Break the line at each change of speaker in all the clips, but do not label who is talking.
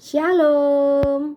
Shalom.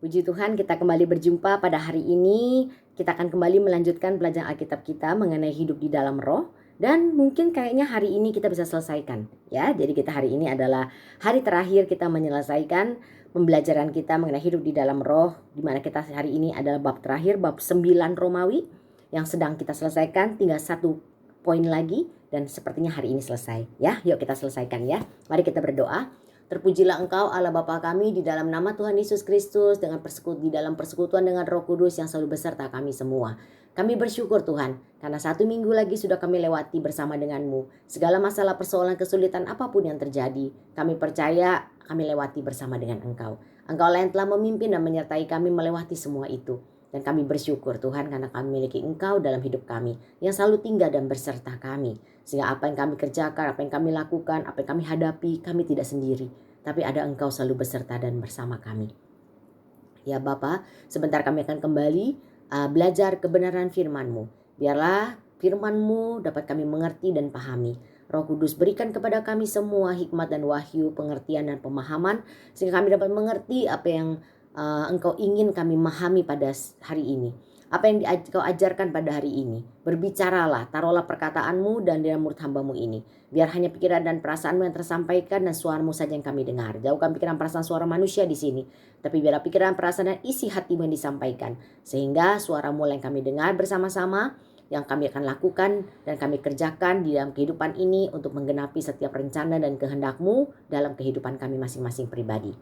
Puji Tuhan, kita kembali berjumpa pada hari ini. Kita akan kembali melanjutkan pelajaran Alkitab kita mengenai hidup di dalam roh. Dan mungkin kayaknya hari ini kita bisa selesaikan, ya. Jadi kita hari ini adalah hari terakhir kita menyelesaikan pembelajaran kita mengenai hidup di dalam roh, di mana kita hari ini adalah bab terakhir, bab 9 Romawi yang sedang kita selesaikan. Tinggal satu poin lagi dan sepertinya hari ini selesai, ya. Yuk kita selesaikan, ya. Mari kita berdoa. Terpujilah Engkau Allah Bapa kami di dalam nama Tuhan Yesus Kristus di dalam persekutuan dengan Roh Kudus yang selalu beserta kami semua. Kami bersyukur Tuhan karena 1 minggu lagi sudah kami lewati bersama dengan-Mu. Segala masalah, persoalan, kesulitan apapun yang terjadi, kami percaya kami lewati bersama dengan Engkau. Engkau lah yang telah memimpin dan menyertai kami melewati semua itu. Dan kami bersyukur Tuhan karena kami memiliki Engkau dalam hidup kami yang selalu tinggal dan berserta kami. Sehingga apa yang kami kerjakan, apa yang kami lakukan, apa yang kami hadapi, kami tidak sendiri. Tapi ada Engkau selalu beserta dan bersama kami. Ya Bapa, sebentar kami akan kembali belajar kebenaran firman-Mu. Biarlah firman-Mu dapat kami mengerti dan pahami. Roh Kudus berikan kepada kami semua hikmat dan wahyu, pengertian dan pemahaman. Sehingga kami dapat mengerti apa yang Engkau ingin kami memahami pada hari ini. Apa yang Kau ajarkan pada hari ini. Berbicaralah, taruhlah perkataan-Mu dan dalam mulut hamba-Mu ini. Biar hanya pikiran dan perasaan-Mu yang tersampaikan dan suara-Mu saja yang kami dengar. Jauhkan pikiran perasaan suara manusia di sini. Tapi biarlah pikiran perasaan dan isi hati-Mu yang disampaikan. Sehingga suara-Mu yang kami dengar bersama-sama, yang kami akan lakukan dan kami kerjakan di dalam kehidupan ini untuk menggenapi setiap rencana dan kehendak-Mu dalam kehidupan kami masing-masing pribadi.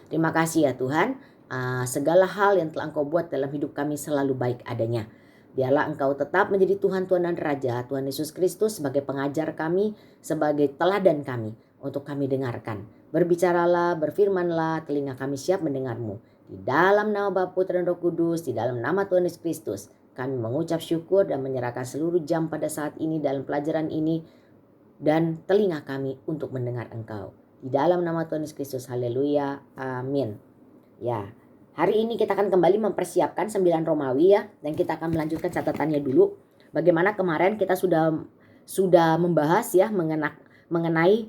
Terima kasih ya Tuhan. Segala hal yang telah Engkau buat dalam hidup kami selalu baik adanya. Biarlah Engkau tetap menjadi Tuhan dan Raja, Tuhan Yesus Kristus sebagai pengajar kami, sebagai teladan kami untuk kami dengarkan. Berbicaralah, berfirmanlah, telinga kami siap mendengar-Mu. Di dalam nama Bapa, Putra dan Roh Kudus, di dalam nama Tuhan Yesus Kristus, kami mengucap syukur dan menyerahkan seluruh jam pada saat ini dalam pelajaran ini dan telinga kami untuk mendengar Engkau. Di dalam nama Tuhan Yesus Kristus, haleluya, amin. Ya, hari ini kita akan kembali mempersiapkan 9 Romawi ya. Dan kita akan melanjutkan catatannya dulu. Bagaimana kemarin kita sudah membahas ya mengenai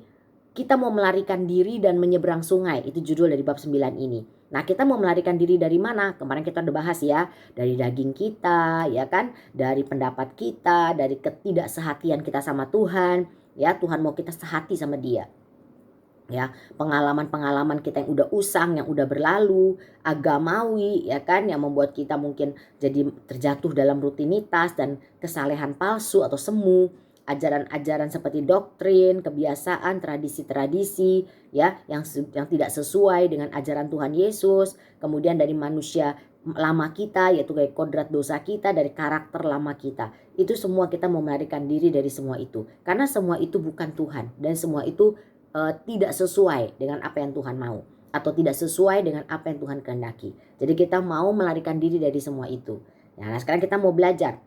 kita mau melarikan diri dan menyeberang sungai. Itu judul dari bab 9 ini. Nah, kita mau melarikan diri dari mana? Kemarin kita udah bahas ya. Dari daging kita, ya kan? Dari pendapat kita, dari ketidaksehatian kita sama Tuhan. Ya, Tuhan mau kita sehati sama Dia. Ya, pengalaman-pengalaman kita yang udah usang, yang udah berlalu, agamawi, ya kan, yang membuat kita mungkin jadi terjatuh dalam rutinitas dan kesalehan palsu atau semu, ajaran-ajaran seperti doktrin, kebiasaan, tradisi-tradisi, ya, yang tidak sesuai dengan ajaran Tuhan Yesus, kemudian dari manusia lama kita, yaitu kayak kodrat dosa kita, dari karakter lama kita. Itu semua kita mau melarikan diri dari semua itu, karena semua itu bukan Tuhan dan semua itu tidak sesuai dengan apa yang Tuhan mau atau tidak sesuai dengan apa yang Tuhan kehendaki. Jadi kita mau melarikan diri dari semua itu. Nah, sekarang kita mau belajar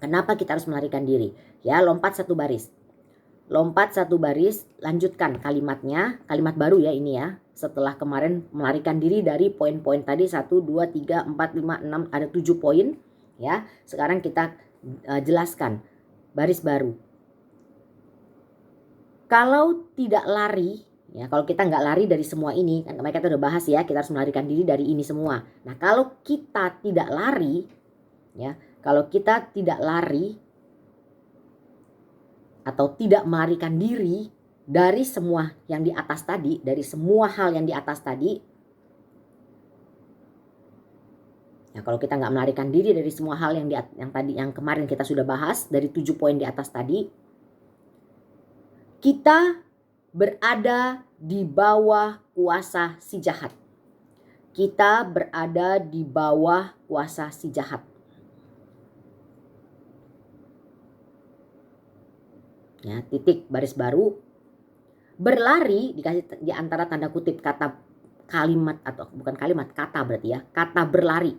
kenapa kita harus melarikan diri. Ya, lompat satu baris. Lompat satu baris, lanjutkan kalimatnya. Kalimat baru ya ini ya. Setelah kemarin melarikan diri dari poin-poin tadi 1, 2, 3, 4, 5, 6, ada 7 poin. Ya, sekarang kita jelaskan baris baru. Kalau tidak lari, ya kalau kita nggak lari dari semua ini, kan kemarin kita udah bahas ya, kita harus melarikan diri dari ini semua. Nah, kalau kita tidak lari, ya, kalau kita tidak lari atau tidak melarikan diri dari semua yang di atas tadi, dari semua hal yang di atas tadi, ya kalau kita nggak melarikan diri dari semua hal yang kemarin kita sudah bahas dari 7 poin di atas tadi, kita berada di bawah kuasa si jahat. Kita berada di bawah kuasa si jahat. Ya, titik baris baru. Berlari dikasih di antara tanda kutip kata kalimat atau bukan kalimat, kata berarti ya. Kata berlari.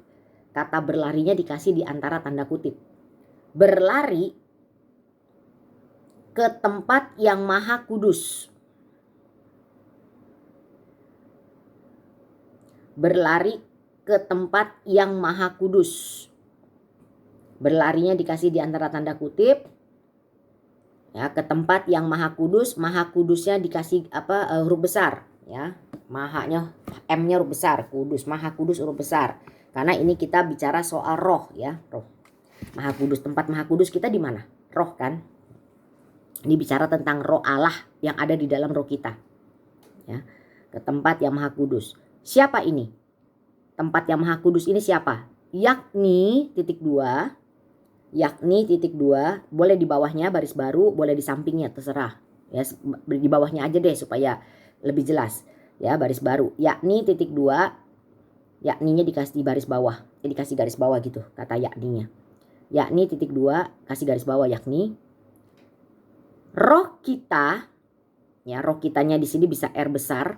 Kata berlarinya dikasih di antara tanda kutip. Berlari ke tempat yang maha kudus. Berlari ke tempat yang maha kudus. Berlarinya dikasih di antara tanda kutip. Ya, ke tempat yang maha kudus. Maha kudusnya dikasih huruf besar, ya. Mahanya M-nya huruf besar, kudus, maha kudus huruf besar. Karena ini kita bicara soal roh ya, roh. Maha kudus, tempat maha kudus kita di mana? Roh kan? Ini bicara tentang roh Allah yang ada di dalam roh kita. Ya, ke tempat yang maha kudus. Siapa ini? Tempat yang maha kudus ini siapa? Yakni titik 2. Yakni titik 2, boleh di bawahnya baris baru, boleh di sampingnya, terserah. Ya, di bawahnya aja deh supaya lebih jelas. Ya, baris baru. Yakni titik 2, yakninya dikasih baris bawah. Dikasih garis bawah gitu kata yakninya. Yakni titik 2, kasih garis bawah yakni. Roh kita, ya roh kitanya di sini bisa R besar.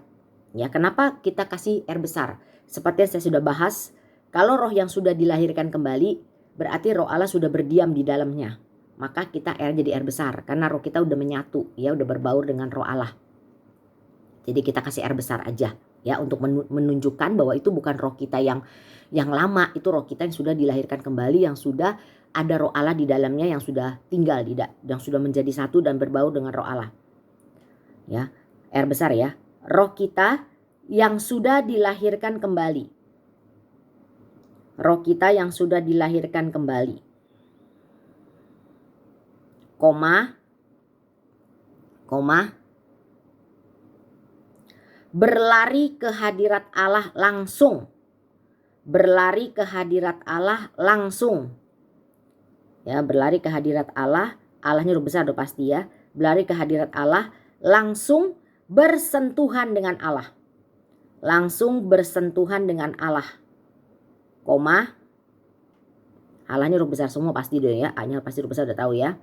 Ya, kenapa kita kasih R besar? Seperti yang saya sudah bahas, kalau roh yang sudah dilahirkan kembali, berarti roh Allah sudah berdiam di dalamnya. Maka kita R jadi R besar, karena roh kita udah menyatu, ya udah berbaur dengan roh Allah. Jadi kita kasih R besar aja, ya untuk menunjukkan bahwa itu bukan roh kita yang lama, itu roh kita yang sudah dilahirkan kembali, yang sudah ada roh Allah di dalamnya, yang sudah tinggal yang sudah menjadi satu dan berbaur dengan roh Allah. Ya, R besar ya. Roh kita yang sudah dilahirkan kembali. Roh kita yang sudah dilahirkan kembali. Koma. Berlari ke hadirat Allah langsung. Berlari ke hadirat Allah langsung. Ya, berlari ke hadirat Allah. Allahnya huruf besar udah pasti ya. Berlari ke hadirat Allah langsung bersentuhan dengan Allah. Langsung bersentuhan dengan Allah. Koma. Allahnya huruf besar semua pasti deh ya. A-nya pasti huruf besar udah tahu ya.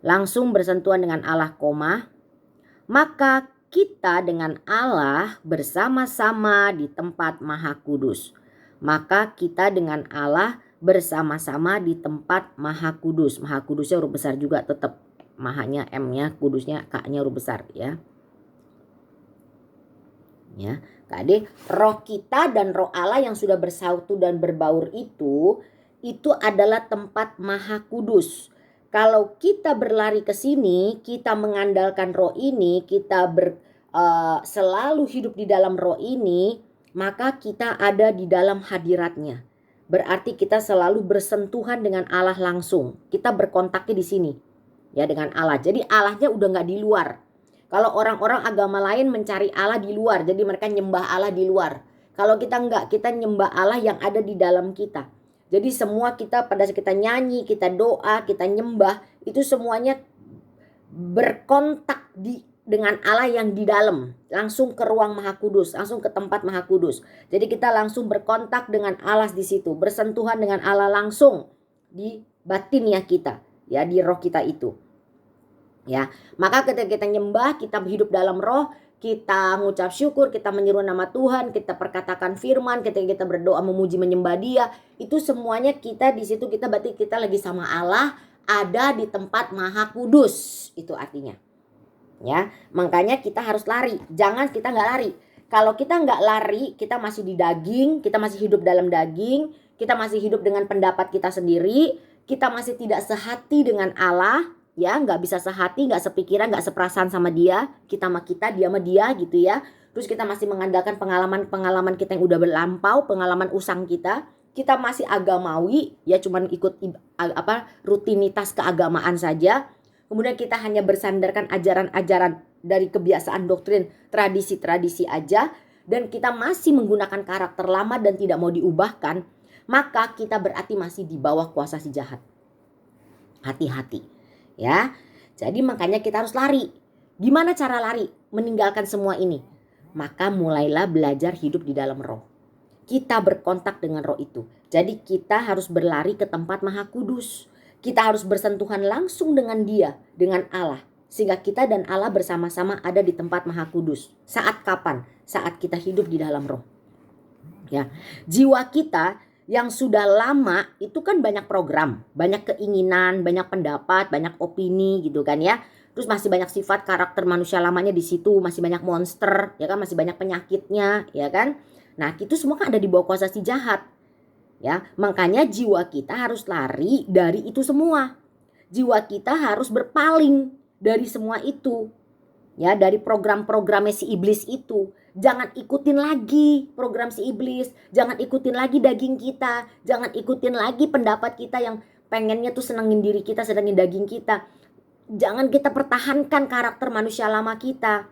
Langsung bersentuhan dengan Allah, koma. Maka kita dengan Allah bersama-sama di tempat maha kudus. Maka kita dengan Allah bersama-sama di tempat maha kudus. Maha kudusnya huruf besar juga tetap. Mahanya M-nya, kudusnya K-nya huruf besar ya. Ya, Kak, roh kita dan roh Allah yang sudah bersatu dan berbaur itu adalah tempat maha kudus. Kalau kita berlari ke sini, kita mengandalkan roh ini, kita selalu hidup di dalam roh ini, maka kita ada di dalam hadiratnya. Berarti kita selalu bersentuhan dengan Allah langsung. Kita berkontaknya di sini, ya, dengan Allah. Jadi Allahnya udah nggak di luar. Kalau orang-orang agama lain mencari Allah di luar, jadi mereka nyembah Allah di luar. Kalau kita enggak, kita nyembah Allah yang ada di dalam kita. Jadi semua kita pada saat kita nyanyi, kita doa, kita nyembah, itu semuanya berkontak dengan Allah yang di dalam. Langsung ke ruang maha kudus, langsung ke tempat maha kudus. Jadi kita langsung berkontak dengan Allah di situ, bersentuhan dengan Allah langsung di batinnya kita, ya, di roh kita itu. Ya, maka ketika kita nyembah, kita hidup dalam roh, kita mengucap syukur, kita menyeru nama Tuhan, kita perkatakan firman, ketika kita berdoa memuji menyembah Dia, itu semuanya kita di situ, kita berarti kita lagi sama Allah, ada di tempat maha kudus. Itu artinya. Ya, makanya kita harus lari. Jangan kita nggak lari. Kalau kita nggak lari, kita masih di daging, kita masih hidup dalam daging, kita masih hidup dengan pendapat kita sendiri, kita masih tidak sehati dengan Allah. Ya, nggak bisa sehati, nggak sepikiran, nggak seperasaan sama Dia. Kita sama kita, Dia sama Dia gitu ya. Terus kita masih mengandalkan pengalaman kita yang udah berlampau, pengalaman usang kita. Kita masih agamawi, ya cuman ikut rutinitas keagamaan saja. Kemudian kita hanya bersandarkan ajaran-ajaran dari kebiasaan doktrin, tradisi-tradisi aja. Dan kita masih menggunakan karakter lama dan tidak mau diubahkan. Maka kita berarti masih di bawah kuasa si jahat. Hati-hati. Ya, jadi makanya kita harus lari. Gimana cara lari? Meninggalkan semua ini. Maka mulailah belajar hidup di dalam roh. Kita berkontak dengan roh itu. Jadi kita harus berlari ke tempat maha kudus. Kita harus bersentuhan langsung dengan Dia, dengan Allah. Sehingga kita dan Allah bersama-sama ada di tempat maha kudus. Saat kapan? Saat kita hidup di dalam roh. Ya, jiwa kita yang sudah lama itu kan banyak program, banyak keinginan, banyak pendapat, banyak opini gitu kan ya. Terus masih banyak sifat karakter manusia lamanya di situ, masih banyak monster, ya kan, masih banyak penyakitnya, ya kan. Nah, itu semua kan ada di bawah kuasa si jahat. Ya, makanya jiwa kita harus lari dari itu semua. Jiwa kita harus berpaling dari semua itu. Ya, dari program-programnya si iblis itu. Jangan ikutin lagi program si iblis, jangan ikutin lagi daging kita, jangan ikutin lagi pendapat kita yang pengennya tuh senengin diri kita, senengin daging kita. Jangan kita pertahankan karakter manusia lama kita.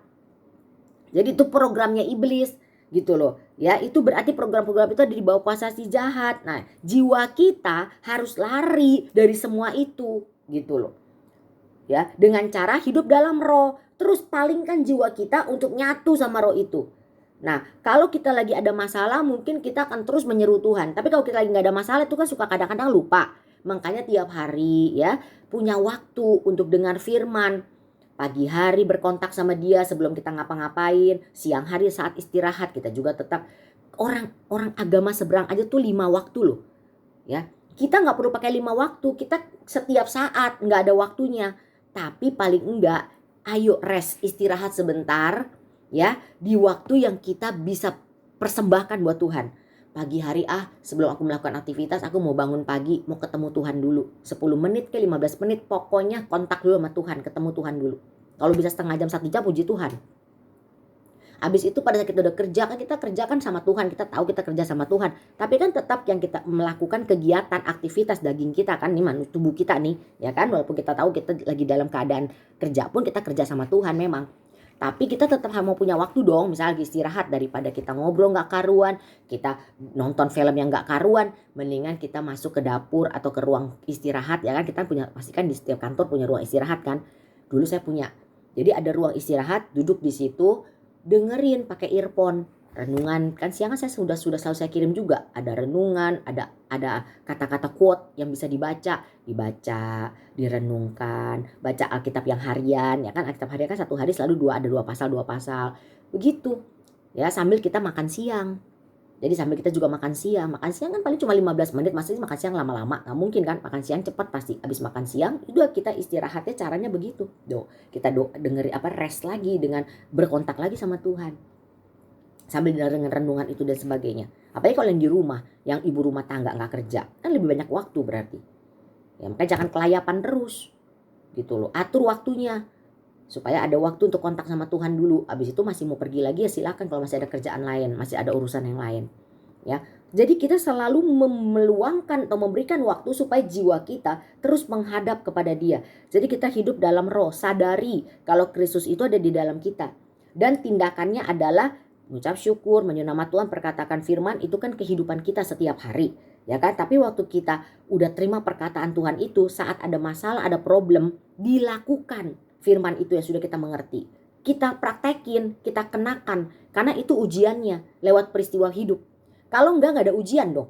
Jadi itu programnya iblis gitu loh. Ya, itu berarti program-program itu ada di bawah kuasa si jahat. Nah, jiwa kita harus lari dari semua itu gitu loh. Ya, dengan cara hidup dalam roh. Terus palingkan jiwa kita untuk nyatu sama roh itu. Nah, kalau kita lagi ada masalah, mungkin kita akan terus menyeru Tuhan. Tapi kalau kita lagi nggak ada masalah, itu kan suka kadang-kadang lupa. Makanya tiap hari ya punya waktu untuk dengar firman. Pagi hari berkontak sama dia sebelum kita ngapa-ngapain. Siang hari saat istirahat kita juga tetap. Orang agama seberang aja tuh 5 waktu loh. Ya, kita nggak perlu pakai 5 waktu. Kita setiap saat nggak ada waktunya. Tapi paling enggak, ayo rest, istirahat sebentar ya di waktu yang kita bisa persembahkan buat Tuhan. Pagi hari sebelum aku melakukan aktivitas, aku mau bangun pagi, mau ketemu Tuhan dulu. 10 menit ke 15 menit, pokoknya kontak dulu sama Tuhan, ketemu Tuhan dulu. Kalau bisa setengah jam, 1 jam, puji Tuhan. Habis itu pada saat kita udah kerja, kan kita kerjakan sama Tuhan, kita tahu kita kerja sama Tuhan. Tapi kan tetap yang kita melakukan kegiatan, aktivitas daging kita kan, nih tubuh kita nih, ya kan. Walaupun kita tahu kita lagi dalam keadaan kerja pun kita kerja sama Tuhan memang. Tapi kita tetap mau punya waktu dong, misalnya lagi istirahat, daripada kita ngobrol gak karuan, kita nonton film yang gak karuan, mendingan kita masuk ke dapur atau ke ruang istirahat, ya kan. Kita punya, pastikan di setiap kantor punya ruang istirahat kan. Dulu saya punya. Jadi ada ruang istirahat, duduk di situ, dengerin pakai earphone renungan. Kan siang saya sudah selalu saya kirim juga, ada renungan, ada kata-kata quote yang bisa dibaca, direnungkan, baca Alkitab yang harian, ya kan. Alkitab harian kan satu hari selalu ada dua pasal begitu ya, sambil kita makan siang. Jadi sambil kita juga makan siang kan paling cuma 15 menit, maksudnya makan siang lama-lama nggak mungkin kan. Makan siang cepat pasti, habis makan siang udah kita istirahatnya caranya begitu. Kita dengerin rest lagi dengan berkontak lagi sama Tuhan. Sambil dengan renungan itu dan sebagainya. Apalagi kalau yang di rumah, yang ibu rumah tangga nggak kerja, kan lebih banyak waktu berarti. Ya, makanya jangan kelayapan terus gitu loh. Atur waktunya supaya ada waktu untuk kontak sama Tuhan dulu. Habis itu masih mau pergi lagi ya silakan, kalau masih ada kerjaan lain, masih ada urusan yang lain. Ya, jadi kita selalu meluangkan atau memberikan waktu supaya jiwa kita terus menghadap kepada Dia. Jadi kita hidup dalam roh, sadari kalau Kristus itu ada di dalam kita. Dan tindakannya adalah mengucap syukur, menyembah nama Tuhan, perkatakan firman, itu kan kehidupan kita setiap hari. Ya kan, tapi waktu kita udah terima perkataan Tuhan itu, saat ada masalah, ada problem, dilakukan firman itu yang sudah kita mengerti. Kita praktekin, kita kenakan, karena itu ujiannya lewat peristiwa hidup. Kalau enggak ada ujian dong.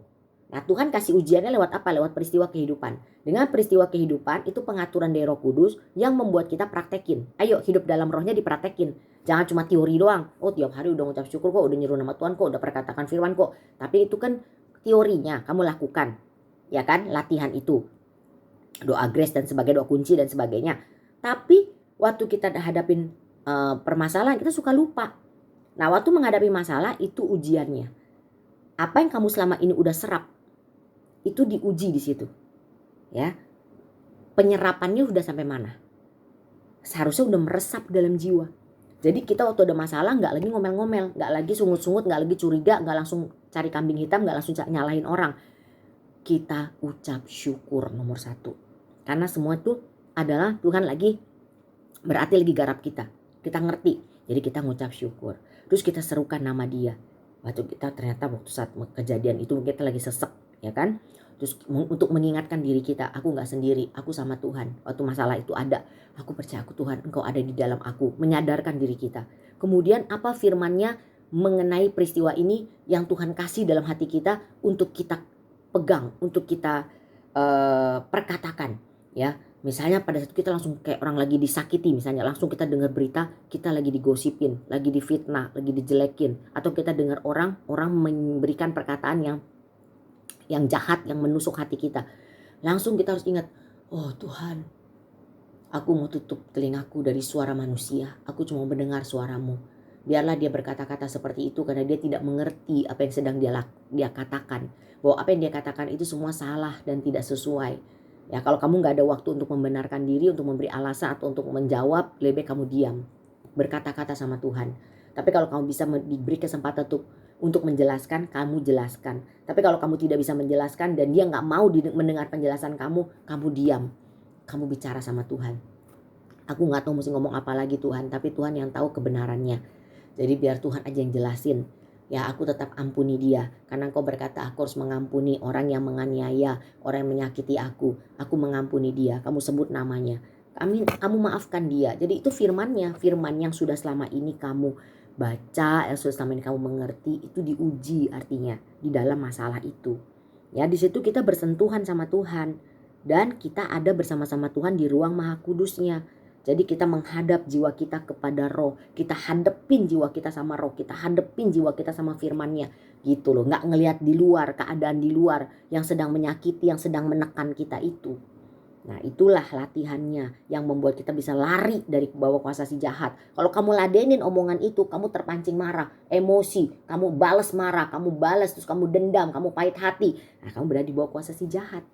Nah, Tuhan kasih ujiannya lewat apa? Lewat peristiwa kehidupan. Dengan peristiwa kehidupan itu pengaturan dari Roh Kudus yang membuat kita praktekin. Ayo hidup dalam rohnya dipraktekin. Jangan cuma teori doang. Oh, tiap hari udah ngucap syukur kok, udah nyeru nama Tuhan kok, udah perkatakan firman kok. Tapi itu kan teorinya, kamu lakukan. Ya kan? Latihan itu. Doa grace dan sebagainya, doa kunci dan sebagainya. Tapi waktu kita hadapin permasalahan, kita suka lupa. Nah, waktu menghadapi masalah itu ujiannya. Apa yang kamu selama ini udah serap, itu diuji di situ. Ya. Penyerapannya udah sampai mana? Seharusnya udah meresap dalam jiwa. Jadi kita waktu ada masalah nggak lagi ngomel-ngomel, nggak lagi sungut-sungut, nggak lagi curiga, nggak langsung cari kambing hitam, nggak langsung nyalahin orang. Kita ucap syukur nomor 1. Karena semua itu adalah Tuhan lagi berarti lagi garap kita. Kita ngerti. Jadi kita ngucap syukur. Terus kita serukan nama Dia. Waktu kita ternyata waktu saat kejadian itu kita lagi sesek, ya kan? Terus untuk mengingatkan diri kita, aku gak sendiri, aku sama Tuhan. Waktu masalah itu ada, aku percaya Tuhan, Engkau ada di dalam aku. Menyadarkan diri kita. Kemudian apa firman-Nya mengenai peristiwa ini yang Tuhan kasih dalam hati kita untuk kita pegang, untuk kita perkatakan, ya. Misalnya pada saat kita langsung kayak orang lagi disakiti, misalnya langsung kita dengar berita kita lagi digosipin, lagi difitnah, lagi dijelekin, atau kita dengar orang memberikan perkataan yang jahat, yang menusuk hati kita. Langsung kita harus ingat, oh Tuhan, aku mau tutup telingaku dari suara manusia, aku cuma mendengar suara-Mu. Biarlah dia berkata-kata seperti itu karena dia tidak mengerti apa yang sedang dia katakan. Bahwa apa yang dia katakan itu semua salah dan tidak sesuai. Ya, kalau kamu gak ada waktu untuk membenarkan diri, untuk memberi alasan atau untuk menjawab, lebih baik kamu diam. berkata-kata sama Tuhan. Tapi kalau kamu bisa diberi kesempatan untuk menjelaskan, kamu jelaskan. Tapi kalau kamu tidak bisa menjelaskan dan dia gak mau mendengar penjelasan kamu diam. Kamu bicara sama Tuhan. Aku gak tahu mesti ngomong apa lagi Tuhan, tapi Tuhan yang tahu kebenarannya. Jadi biar Tuhan aja yang jelasin. Ya, aku tetap ampuni dia. Karena Engkau berkata aku harus mengampuni orang yang menganiaya, orang yang menyakiti aku. Aku mengampuni dia. Kamu sebut namanya. Kamu maafkan dia. Jadi itu firman-Nya, firman yang sudah selama ini kamu baca, yang sudah selama ini kamu mengerti, itu diuji artinya di dalam masalah itu. Ya, di situ kita bersentuhan sama Tuhan dan kita ada bersama-sama Tuhan di ruang Maha Kudusnya. Jadi kita menghadap jiwa kita kepada Roh. Kita hadepin jiwa kita sama Roh. Kita hadepin jiwa kita sama firman-Nya. Gitu loh. Gak ngelihat di luar, keadaan di luar yang sedang menyakiti, yang sedang menekan kita itu. Nah, itulah latihannya yang membuat kita bisa lari dari bawah kuasa si jahat. Kalau kamu ladenin omongan itu, kamu terpancing marah, emosi, kamu balas marah, kamu balas terus kamu dendam, kamu pahit hati. Nah, kamu berada di bawah kuasa si jahat.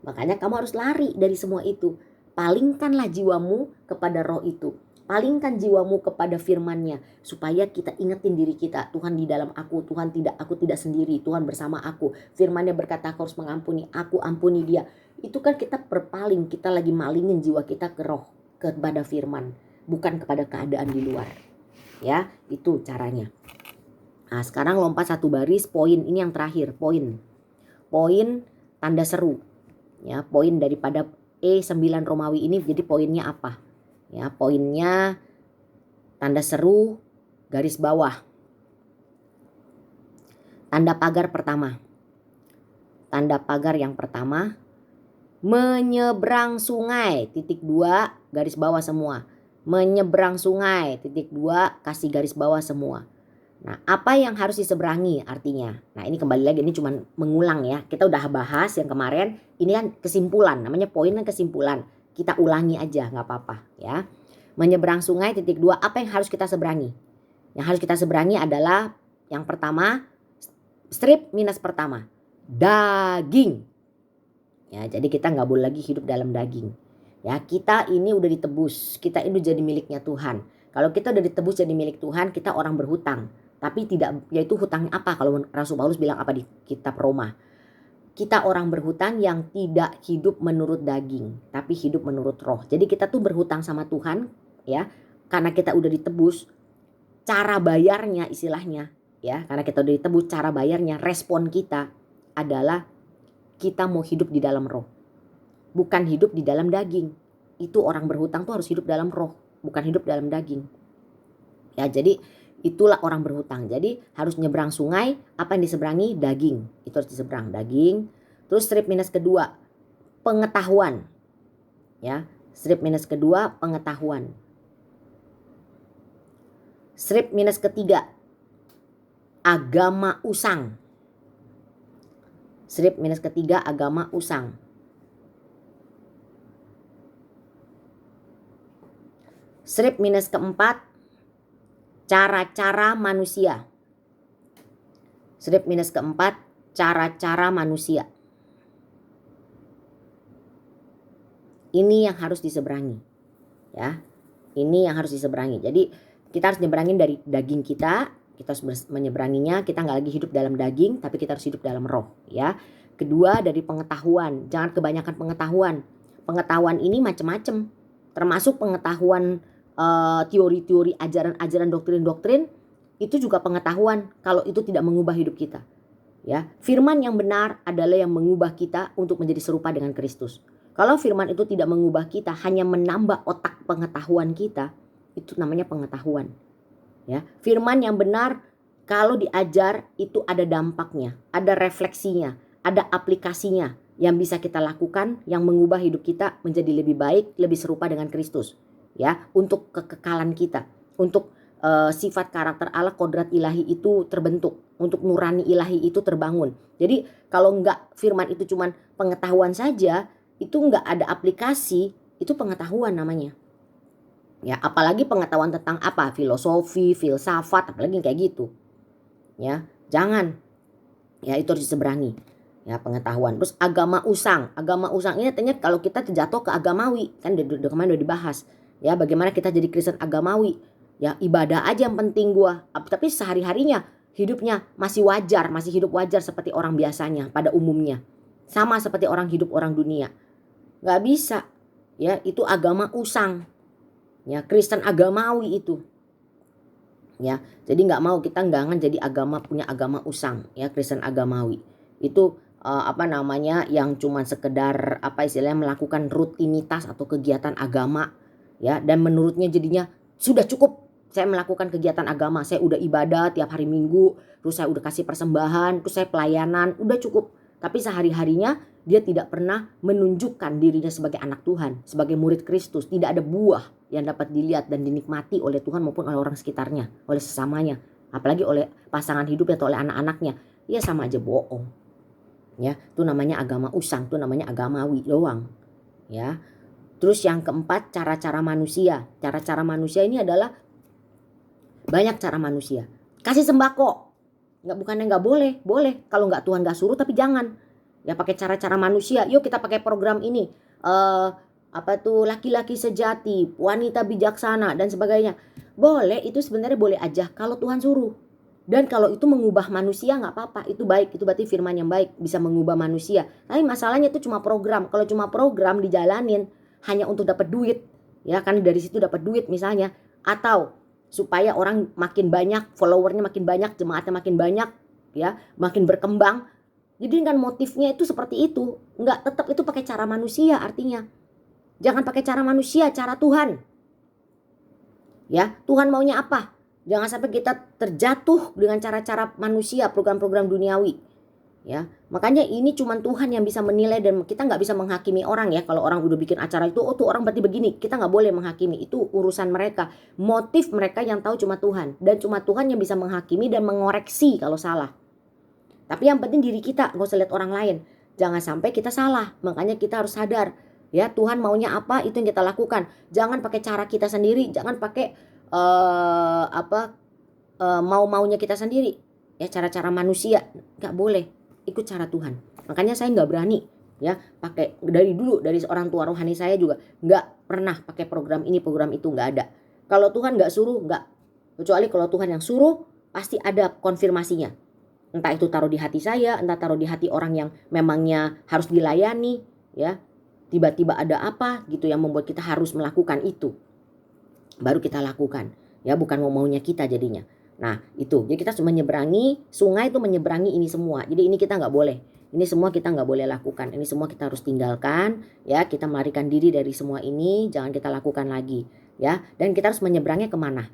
Makanya kamu harus lari dari semua itu. Palingkanlah jiwamu kepada Roh itu. Palingkan jiwamu kepada firman-Nya. Supaya kita ingetin diri kita. Tuhan di dalam aku. Aku tidak sendiri. Tuhan bersama aku. Firman-Nya berkata aku harus mengampuni. Aku ampuni dia. Itu kan kita berpaling. Kita lagi malingin jiwa kita ke Roh. Kepada firman. Bukan kepada keadaan di luar. Ya, itu caranya. Nah, sekarang lompat satu baris. Poin ini yang terakhir. Poin tanda seru. Ya, poin daripada E9 Romawi ini jadi poinnya apa? Ya, poinnya tanda seru garis bawah. Tanda pagar pertama. Tanda pagar yang pertama, menyeberang sungai, titik 2 garis bawah semua. Menyeberang sungai, titik 2 kasih garis bawah semua. Nah, apa yang harus diseberangi artinya? Nah, ini kembali lagi, ini cuma mengulang ya. Kita udah bahas yang kemarin, ini kan kesimpulan, namanya poin dan kesimpulan. Kita ulangi aja, gak apa-apa ya. Menyeberang sungai, titik 2, apa yang harus kita seberangi? Yang harus kita seberangi adalah yang pertama, strip minus pertama, daging. Ya, jadi kita gak boleh lagi hidup dalam daging. Ya, kita ini udah ditebus, kita ini jadi miliknya Tuhan. Kalau kita udah ditebus jadi milik Tuhan, kita orang berhutang. Tapi tidak, yaitu hutangnya apa? Kalau Rasul Paulus bilang apa di kitab Roma? Kita orang berhutang yang tidak hidup menurut daging, tapi hidup menurut roh. Jadi kita tuh berhutang sama Tuhan, ya, karena kita udah ditebus. Cara bayarnya istilahnya, ya, karena kita udah ditebus, cara bayarnya, respon kita adalah kita mau hidup di dalam roh, bukan hidup di dalam daging. Itu orang berhutang tuh harus hidup dalam roh, bukan hidup dalam daging. Ya, jadi itulah orang berhutang. Jadi harus nyebrang sungai, apa yang diseberangi? Daging. Itu harus diseberang, daging. Terus strip minus kedua, pengetahuan. Ya, strip minus kedua, pengetahuan. Strip minus ketiga, agama usang. Strip minus ketiga, agama usang. Strip minus keempat, cara-cara manusia. Strip minus keempat, cara-cara manusia. Ini yang harus diseberangi. Ya, ini yang harus diseberangi. Jadi kita harus nyeberangin dari daging kita. Kita harus menyeberanginya. Kita nggak lagi hidup dalam daging, tapi kita harus hidup dalam roh. Ya. Kedua, dari pengetahuan. Jangan kebanyakan pengetahuan. Pengetahuan ini macam-macam. Termasuk pengetahuan teori-teori, ajaran-ajaran, doktrin-doktrin, itu juga pengetahuan kalau itu tidak mengubah hidup kita. Ya, firman yang benar adalah yang mengubah kita untuk menjadi serupa dengan Kristus. Kalau firman itu tidak mengubah kita, hanya menambah otak pengetahuan kita, itu namanya pengetahuan. Ya, firman yang benar kalau diajar itu ada dampaknya, ada refleksinya, ada aplikasinya yang bisa kita lakukan yang mengubah hidup kita menjadi lebih baik, lebih serupa dengan Kristus. Ya, untuk kekekalan kita, untuk sifat karakter Allah, kodrat ilahi itu terbentuk, untuk nurani ilahi itu terbangun. Jadi kalau enggak firman itu cuman pengetahuan saja, itu enggak ada aplikasi, itu pengetahuan namanya. Ya, apalagi pengetahuan tentang apa? Filosofi, filsafat, apalagi kayak gitu. Ya, jangan. Ya, itu harus diseberangi. Ya, pengetahuan. Terus agama usang. Agama usang ini artinya kalau kita terjatuh ke agamawi, kan udah kemarin udah dibahas. Ya, bagaimana kita jadi Kristen agamawi. Ya ibadah aja yang penting gua. Tapi sehari-harinya hidupnya masih wajar, masih hidup wajar seperti orang biasanya pada umumnya. Sama seperti orang hidup orang dunia. Gak bisa. Ya, itu agama usang. Ya, Kristen agamawi itu. Ya, jadi nggak mau kita nggak jadi punya agama usang, ya, Kristen agamawi. Itu yang cuman sekedar istilahnya melakukan rutinitas atau kegiatan agama, ya, dan menurutnya jadinya sudah cukup. Saya melakukan kegiatan agama, saya udah ibadah tiap hari Minggu, terus saya udah kasih persembahan, terus saya pelayanan, udah cukup. Tapi sehari-harinya dia tidak pernah menunjukkan dirinya sebagai anak Tuhan, sebagai murid Kristus. Tidak ada buah yang dapat dilihat dan dinikmati oleh Tuhan maupun oleh orang sekitarnya, oleh sesamanya, apalagi oleh pasangan hidupnya atau oleh anak-anaknya. Ya sama aja bohong. Ya, itu namanya agama usang, itu namanya agamawi doang. Ya. Terus yang keempat, cara-cara manusia. Cara-cara manusia ini adalah banyak cara manusia. Kasih sembako. Bukannya nggak boleh, boleh. Kalau nggak Tuhan nggak suruh, tapi jangan. Ya pakai cara-cara manusia. Yuk kita pakai program ini. Laki-laki sejati, wanita bijaksana dan sebagainya. Boleh, itu sebenarnya boleh aja kalau Tuhan suruh. Dan kalau itu mengubah manusia nggak apa-apa, itu baik, itu berarti firman yang baik, bisa mengubah manusia. Tapi masalahnya itu cuma program. Kalau cuma program dijalanin hanya untuk dapat duit, ya kan, dari situ dapat duit misalnya, atau supaya orang makin banyak, followernya makin banyak, jemaatnya makin banyak, ya, makin berkembang. Jadi kan motifnya itu seperti itu. Enggak, tetap itu pakai cara manusia artinya. Jangan pakai cara manusia, cara Tuhan. Ya, Tuhan maunya apa? Jangan sampai kita terjatuh dengan cara-cara manusia, program-program duniawi. Ya, makanya ini cuma Tuhan yang bisa menilai, dan kita nggak bisa menghakimi orang ya. Kalau orang udah bikin acara itu, oh tuh orang berarti begini, kita nggak boleh menghakimi. Itu urusan mereka, motif mereka yang tahu cuma Tuhan, dan cuma Tuhan yang bisa menghakimi dan mengoreksi kalau salah. Tapi yang penting diri kita, nggak usah lihat orang lain. Jangan sampai kita salah. Makanya kita harus sadar, ya, Tuhan maunya apa, itu yang kita lakukan. Jangan pakai cara kita sendiri, jangan pakai mau-maunya kita sendiri. Ya, cara-cara manusia nggak boleh. Ikut cara Tuhan. Makanya saya nggak berani, ya, pakai dari dulu, dari orang tua rohani saya juga nggak pernah pakai program ini program itu, nggak ada. Kalau Tuhan nggak suruh, nggak. Kecuali kalau Tuhan yang suruh, pasti ada konfirmasinya. Entah itu taruh di hati saya, entah taruh di hati orang yang memangnya harus dilayani, ya. Tiba-tiba ada apa gitu yang membuat kita harus melakukan itu, baru kita lakukan, ya, bukan mau-maunya kita jadinya. Nah itu, jadi kita cuma menyeberangi sungai, itu menyeberangi ini semua. Jadi ini kita nggak boleh, ini semua kita nggak boleh lakukan, ini semua kita harus tinggalkan, ya. Kita melarikan diri dari semua ini, jangan kita lakukan lagi, ya. Dan kita harus menyeberangnya kemana?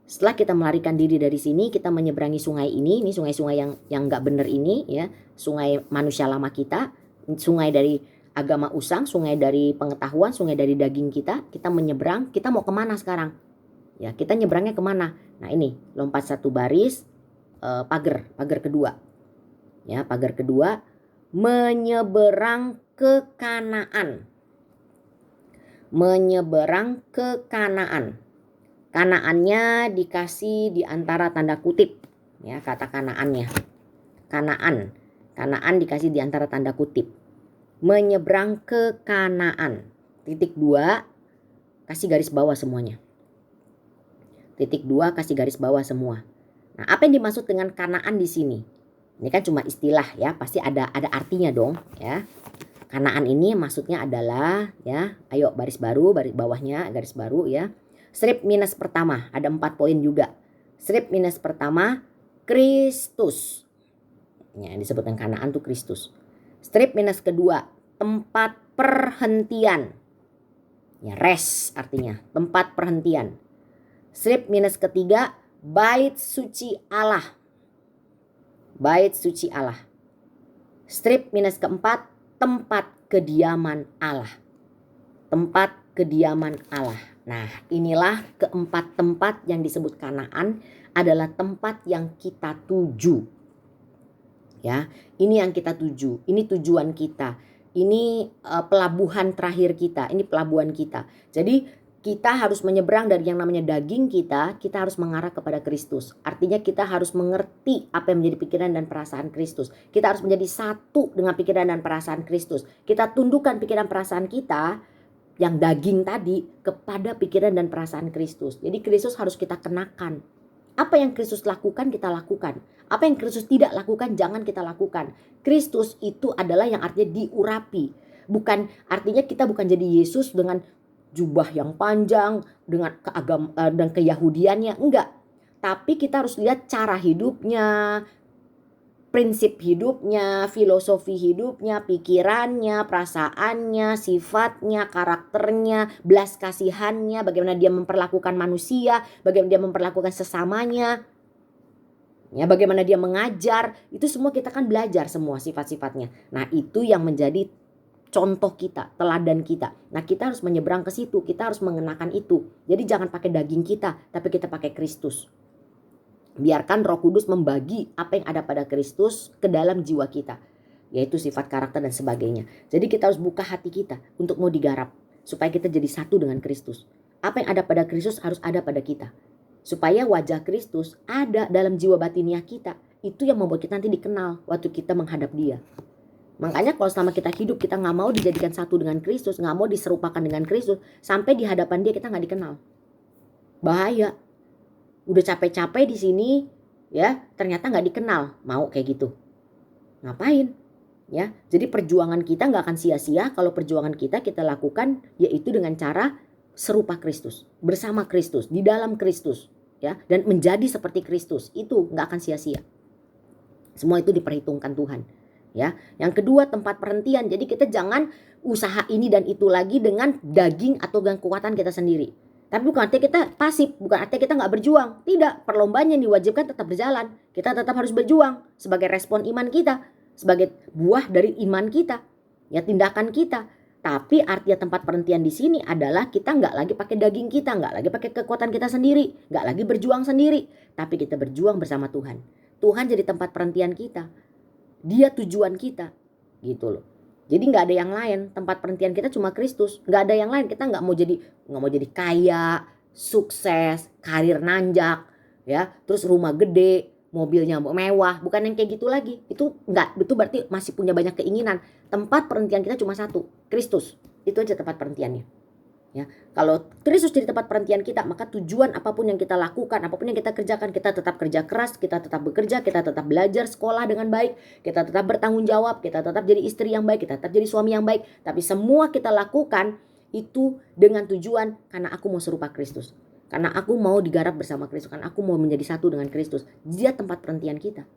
Setelah kita melarikan diri dari sini, kita menyeberangi sungai ini sungai-sungai yang nggak benar ini, ya. Sungai manusia lama kita, sungai dari agama usang, sungai dari pengetahuan, sungai dari daging kita. Kita menyeberang, kita mau kemana sekarang? Ya, kita nyebrangnya kemana? Nah ini, lompat satu baris, pagar kedua. Ya, pagar kedua, menyeberang ke Kanaan. Menyeberang ke Kanaan. Kanaannya dikasih di antara tanda kutip. Ya, kata Kanaannya. Kanaan dikasih di antara tanda kutip. Menyeberang ke Kanaan. Titik 2, kasih garis bawah semuanya. Titik 2, kasih garis bawah semua. Nah, apa yang dimaksud dengan Kanaan di sini? Ini kan cuma istilah, ya, pasti ada artinya dong, ya. Kanaan ini maksudnya adalah, ya, ayo baris bawahnya garis baru, ya. Strip minus pertama, ada 4 poin juga. Strip minus pertama, Kristus. Ya, yang disebutkan Kanaan tuh Kristus. Strip minus kedua, tempat perhentian. Ya, rest artinya, tempat perhentian. Strip minus ketiga, bait suci Allah. Bait suci Allah. Strip minus keempat, tempat kediaman Allah. Tempat kediaman Allah. Nah, inilah keempat tempat yang disebut Kanaan adalah tempat yang kita tuju. Ya, ini yang kita tuju. Ini tujuan kita. Ini pelabuhan terakhir kita. Ini pelabuhan kita. Jadi kita harus menyeberang dari yang namanya daging kita harus mengarah kepada Kristus. Artinya kita harus mengerti apa yang menjadi pikiran dan perasaan Kristus. Kita harus menjadi satu dengan pikiran dan perasaan Kristus. Kita tundukkan pikiran perasaan kita yang daging tadi kepada pikiran dan perasaan Kristus. Jadi Kristus harus kita kenakan. Apa yang Kristus lakukan kita lakukan. Apa yang Kristus tidak lakukan jangan kita lakukan. Kristus itu adalah yang artinya diurapi. Bukan artinya kita bukan jadi Yesus dengan jubah yang panjang, dengan dan keyahudiannya, enggak. Tapi kita harus lihat cara hidupnya, prinsip hidupnya, filosofi hidupnya, pikirannya, perasaannya, sifatnya, karakternya, belas kasihannya, bagaimana dia memperlakukan manusia, bagaimana dia memperlakukan sesamanya, ya, bagaimana dia mengajar. Itu semua kita kan belajar semua sifat-sifatnya. Nah, itu yang menjadi contoh kita, teladan kita. Nah, kita harus menyeberang ke situ, kita harus mengenakan itu. Jadi jangan pakai daging kita, tapi kita pakai Kristus. Biarkan Roh Kudus membagi apa yang ada pada Kristus ke dalam jiwa kita, yaitu sifat, karakter, dan sebagainya. Jadi kita harus buka hati kita untuk mau digarap, supaya kita jadi satu dengan Kristus. Apa yang ada pada Kristus harus ada pada kita, supaya wajah Kristus ada dalam jiwa batiniah kita. Itu yang membuat kita nanti dikenal waktu kita menghadap Dia. Makanya kalau selama kita hidup kita gak mau dijadikan satu dengan Kristus, gak mau diserupakan dengan Kristus, sampai di hadapan Dia kita gak dikenal. Bahaya. Udah capek-capek di sini, ya, ternyata nggak dikenal, mau kayak gitu, ngapain? Ya, jadi perjuangan kita nggak akan sia-sia kalau perjuangan kita lakukan yaitu dengan cara serupa Kristus, bersama Kristus, di dalam Kristus, ya, dan menjadi seperti Kristus. Itu nggak akan sia-sia. Semua itu diperhitungkan Tuhan, ya. Yang kedua, tempat perhentian. Jadi kita jangan usaha ini dan itu lagi dengan daging atau dengan kekuatan kita sendiri. Tapi bukan artinya kita pasif, bukan artinya kita nggak berjuang. Tidak, perlombaan yang diwajibkan tetap berjalan. Kita tetap harus berjuang sebagai respon iman kita, sebagai buah dari iman kita, ya, tindakan kita. Tapi artinya tempat perhentian di sini adalah kita nggak lagi pakai daging kita, nggak lagi pakai kekuatan kita sendiri, nggak lagi berjuang sendiri, tapi kita berjuang bersama Tuhan. Tuhan jadi tempat perhentian kita, Dia tujuan kita, gitu loh. Jadi nggak ada yang lain, tempat perhentian kita cuma Kristus, nggak ada yang lain. Kita nggak mau jadi kaya, sukses, karir nanjak, ya, terus rumah gede, mobilnya mewah, bukan yang kayak gitu lagi. Itu nggak, itu berarti masih punya banyak keinginan. Tempat perhentian kita cuma satu, Kristus. Itu aja tempat perhentiannya. Ya, kalau Kristus jadi tempat perhentian kita, maka tujuan apapun yang kita lakukan, apapun yang kita kerjakan, kita tetap kerja keras, kita tetap bekerja, kita tetap belajar sekolah dengan baik, kita tetap bertanggung jawab, kita tetap jadi istri yang baik, kita tetap jadi suami yang baik. Tapi semua kita lakukan itu dengan tujuan karena aku mau serupa Kristus, karena aku mau digarap bersama Kristus, karena aku mau menjadi satu dengan Kristus. Dia tempat perhentian kita,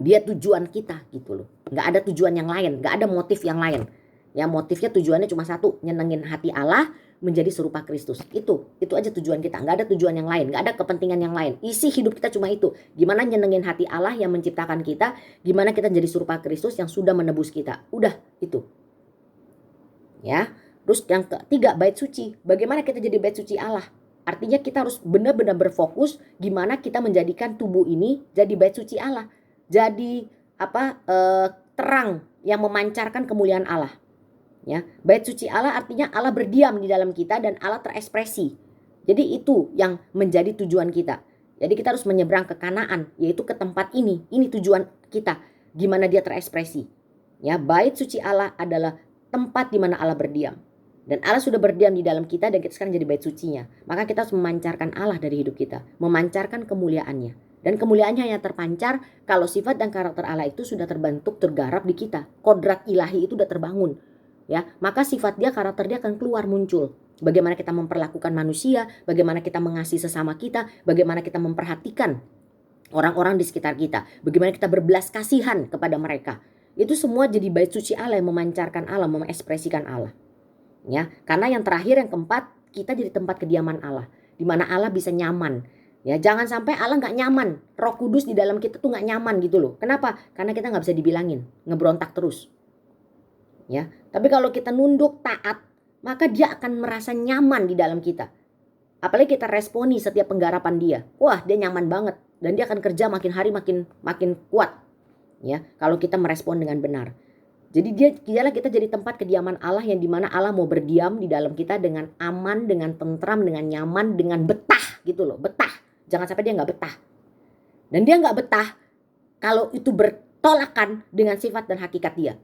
Dia tujuan kita, gitu loh. Nggak ada tujuan yang lain, nggak ada motif yang lain. Ya, motifnya tujuannya cuma satu, nyenengin hati Allah, menjadi serupa Kristus. Itu aja tujuan kita, nggak ada tujuan yang lain, nggak ada kepentingan yang lain. Isi hidup kita cuma itu, gimana nyenengin hati Allah yang menciptakan kita, gimana kita jadi serupa Kristus yang sudah menebus kita. Udah, itu. Ya, terus yang ketiga, bait suci. Bagaimana kita jadi bait suci Allah? Artinya kita harus benar-benar berfokus gimana kita menjadikan tubuh ini jadi bait suci Allah, jadi terang yang memancarkan kemuliaan Allah. Ya, bait suci Allah artinya Allah berdiam di dalam kita dan Allah terekspresi. Jadi itu yang menjadi tujuan kita. Jadi kita harus menyeberang ke Kanaan, yaitu ke tempat ini. Ini tujuan kita, gimana dia terekspresi. Ya, bait suci Allah adalah tempat di mana Allah berdiam. Dan Allah sudah berdiam di dalam kita dan kita sekarang jadi bait sucinya. Maka kita harus memancarkan Allah dari hidup kita, memancarkan kemuliaannya. Dan kemuliaannya hanya terpancar kalau sifat dan karakter Allah itu sudah terbentuk, tergarap di kita. Kodrat ilahi itu sudah terbangun. Ya, maka sifat dia, karakter dia akan keluar muncul. Bagaimana kita memperlakukan manusia, bagaimana kita mengasihi sesama kita, bagaimana kita memperhatikan orang-orang di sekitar kita, bagaimana kita berbelas kasihan kepada mereka. Itu semua jadi bait suci Allah yang memancarkan Allah, mengekspresikan Allah. Ya, karena yang terakhir, yang keempat, kita jadi tempat kediaman Allah, di mana Allah bisa nyaman. Ya, jangan sampai Allah nggak nyaman. Roh Kudus di dalam kita tuh nggak nyaman gitu loh. Kenapa? Karena kita nggak bisa dibilangin, ngeberontak terus. Ya, tapi kalau kita nunduk taat, maka dia akan merasa nyaman di dalam kita. Apalagi kita responi setiap penggarapan dia. Wah, dia nyaman banget dan dia akan kerja makin hari makin kuat. Ya, kalau kita merespon dengan benar. Jadi dialah kita jadi tempat kediaman Allah yang dimana Allah mau berdiam di dalam kita dengan aman, dengan tentram, dengan nyaman, dengan betah gitu loh, betah. Jangan sampai dia nggak betah. Dan dia nggak betah kalau itu bertolakan dengan sifat dan hakikat dia.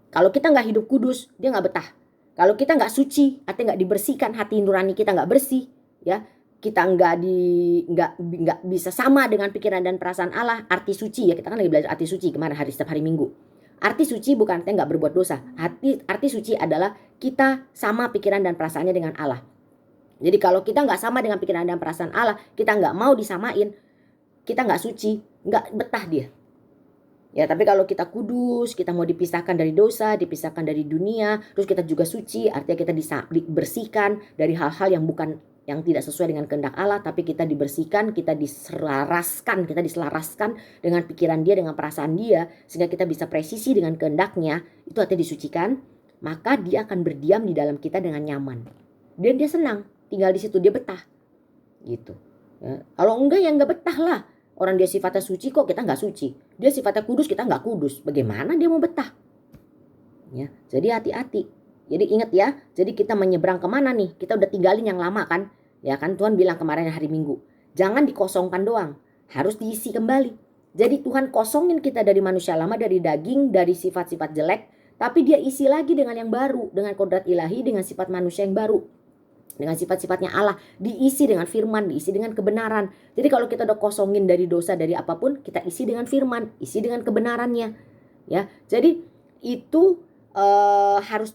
Kalau kita nggak hidup kudus, dia nggak betah. Kalau kita nggak suci, artinya nggak dibersihkan, hati nurani kita nggak bersih, ya, kita nggak bisa sama dengan pikiran dan perasaan Allah. Arti suci, ya, kita kan lagi belajar arti suci kemarin setiap hari Minggu. Arti suci bukan artinya nggak berbuat dosa. Arti suci adalah kita sama pikiran dan perasaannya dengan Allah. Jadi kalau kita nggak sama dengan pikiran dan perasaan Allah, kita nggak mau disamain, kita nggak suci, nggak betah dia. Ya, tapi kalau kita kudus, kita mau dipisahkan dari dosa, dipisahkan dari dunia, terus kita juga suci, artinya kita dibersihkan dari hal-hal yang tidak sesuai dengan kehendak Allah, tapi kita dibersihkan, kita diselaraskan dengan pikiran dia, dengan perasaan dia, sehingga kita bisa presisi dengan kehendaknya. Itu artinya disucikan, maka dia akan berdiam di dalam kita dengan nyaman. Dan dia senang tinggal di situ, dia betah gitu ya. Kalau enggak ya enggak betah lah. Orang dia sifatnya suci kok kita nggak suci, dia sifatnya kudus kita nggak kudus, bagaimana dia mau betah ya. Jadi hati-hati. Jadi ingat ya, jadi kita menyeberang kemana nih? Kita udah tinggalin yang lama kan, ya kan. Tuhan bilang kemarin hari Minggu, jangan dikosongkan doang, harus diisi kembali. Jadi Tuhan kosongin kita dari manusia lama, dari daging, dari sifat-sifat jelek, tapi dia isi lagi dengan yang baru, dengan kodrat ilahi, dengan sifat manusia yang baru, dengan sifat-sifatnya Allah, diisi dengan firman, diisi dengan kebenaran. Jadi kalau kita udah kosongin dari dosa, dari apapun, kita isi dengan firman, isi dengan kebenarannya, ya. Jadi itu harus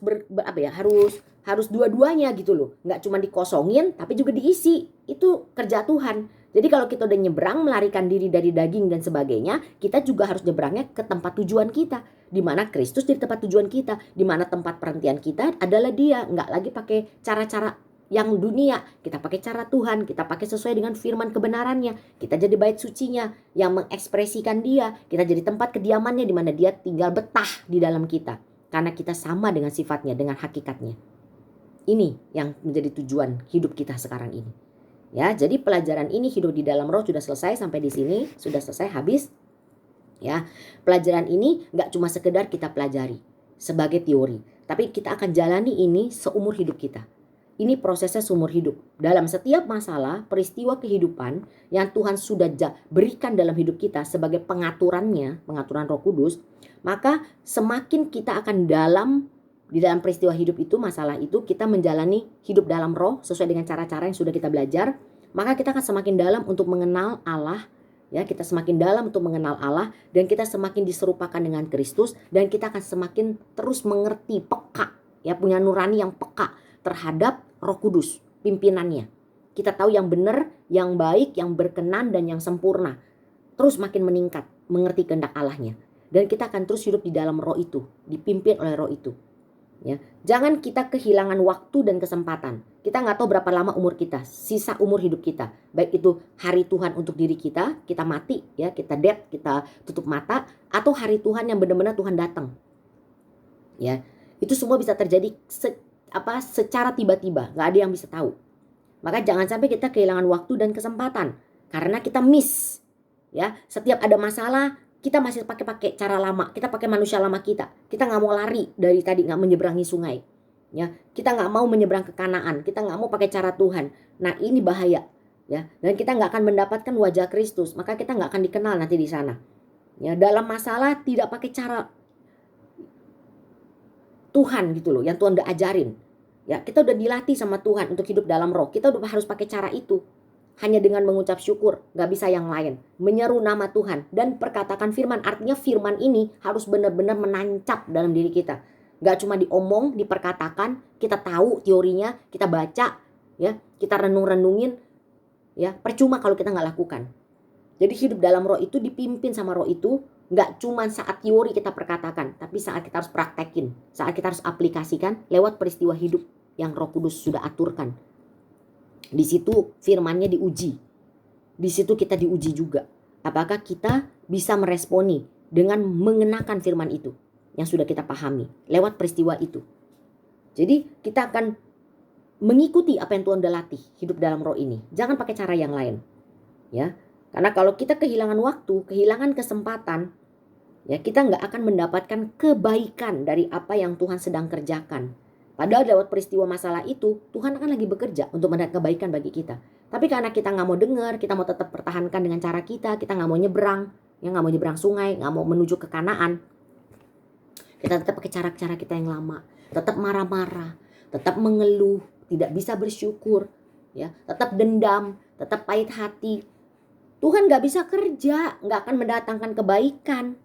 harus dua-duanya gitu loh. Nggak cuma dikosongin, tapi juga diisi. Itu kerja Tuhan. Jadi kalau kita udah nyebrang, melarikan diri dari daging dan sebagainya, kita juga harus nyebrangnya ke tempat tujuan kita, di mana Kristus jadi tempat tujuan kita, di mana tempat perhentian kita adalah Dia. Nggak lagi pakai cara-cara yang dunia, kita pakai cara Tuhan, kita pakai sesuai dengan firman kebenarannya, kita jadi bait sucinya yang mengekspresikan Dia, kita jadi tempat kediamannya di mana Dia tinggal betah di dalam kita, karena kita sama dengan sifatnya, dengan hakikatnya. Ini yang menjadi tujuan hidup kita sekarang ini. Ya, jadi pelajaran ini hidup di dalam roh sudah selesai sampai di sini, sudah selesai habis. Ya, pelajaran ini nggak cuma sekedar kita pelajari sebagai teori, tapi kita akan jalani ini seumur hidup kita. Ini prosesnya seumur hidup. Dalam setiap masalah, peristiwa kehidupan yang Tuhan sudah berikan dalam hidup kita sebagai pengaturannya, pengaturan Roh Kudus, maka semakin kita akan di dalam peristiwa hidup itu, masalah itu, kita menjalani hidup dalam roh sesuai dengan cara-cara yang sudah kita belajar, maka kita akan semakin dalam untuk mengenal Allah, ya, kita semakin dalam untuk mengenal Allah, dan kita semakin diserupakan dengan Kristus, dan kita akan semakin terus mengerti, peka, ya, punya nurani yang peka terhadap Roh Kudus, pimpinannya. Kita tahu yang benar, yang baik, yang berkenan, dan yang sempurna. Terus makin meningkat, mengerti kehendak Allahnya. Dan kita akan terus hidup di dalam roh itu, dipimpin oleh roh itu. Ya. Jangan kita kehilangan waktu dan kesempatan. Kita nggak tahu berapa lama umur kita, sisa umur hidup kita. Baik itu hari Tuhan untuk diri kita mati, ya, kita dead, kita tutup mata, atau hari Tuhan yang benar-benar Tuhan datang. Ya, itu semua bisa terjadi secara tiba-tiba, nggak ada yang bisa tahu. Maka jangan sampai kita kehilangan waktu dan kesempatan karena kita miss. Ya, setiap ada masalah kita masih pakai cara lama, kita pakai manusia lama kita nggak mau lari dari tadi, nggak menyeberangi sungai. Ya, kita nggak mau menyeberang ke Kanaan, kita nggak mau pakai cara Tuhan. Nah ini bahaya, ya. Dan kita nggak akan mendapatkan wajah Kristus, maka kita nggak akan dikenal nanti di sana. Ya, dalam masalah tidak pakai cara Tuhan gitu loh, yang Tuhan udah ajarin. Ya, kita udah dilatih sama Tuhan untuk hidup dalam roh. Kita udah harus pakai cara itu. Hanya dengan mengucap syukur, gak bisa yang lain. Menyeru nama Tuhan dan perkatakan firman. Artinya firman ini harus benar-benar menancap dalam diri kita. Gak cuma diomong, diperkatakan, kita tahu teorinya, kita baca, ya, kita renung-renungin, ya, percuma kalau kita gak lakukan. Jadi hidup dalam roh itu dipimpin sama roh itu. Gak cuma saat teori kita perkatakan, tapi saat kita harus praktekin, saat kita harus aplikasikan lewat peristiwa hidup yang Roh Kudus sudah aturkan. Di situ firmannya diuji. Di situ kita diuji juga. Apakah kita bisa meresponi dengan mengenakan firman itu yang sudah kita pahami lewat peristiwa itu. Jadi kita akan mengikuti apa yang Tuhan udah latih hidup dalam roh ini. Jangan pakai cara yang lain. Ya. Karena kalau kita kehilangan waktu, kehilangan kesempatan, ya, kita nggak akan mendapatkan kebaikan dari apa yang Tuhan sedang kerjakan. Padahal lewat peristiwa masalah itu, Tuhan akan lagi bekerja untuk mendatangkan kebaikan bagi kita. Tapi karena kita nggak mau dengar, kita mau tetap pertahankan dengan cara kita nggak mau nyebrang, ya, nggak mau nyebrang sungai, nggak mau menuju ke Kanaan. Kita tetap pakai cara-cara kita yang lama, tetap marah-marah, tetap mengeluh, tidak bisa bersyukur, ya, tetap dendam, tetap pahit hati, Tuhan gak bisa kerja, gak akan mendatangkan kebaikan.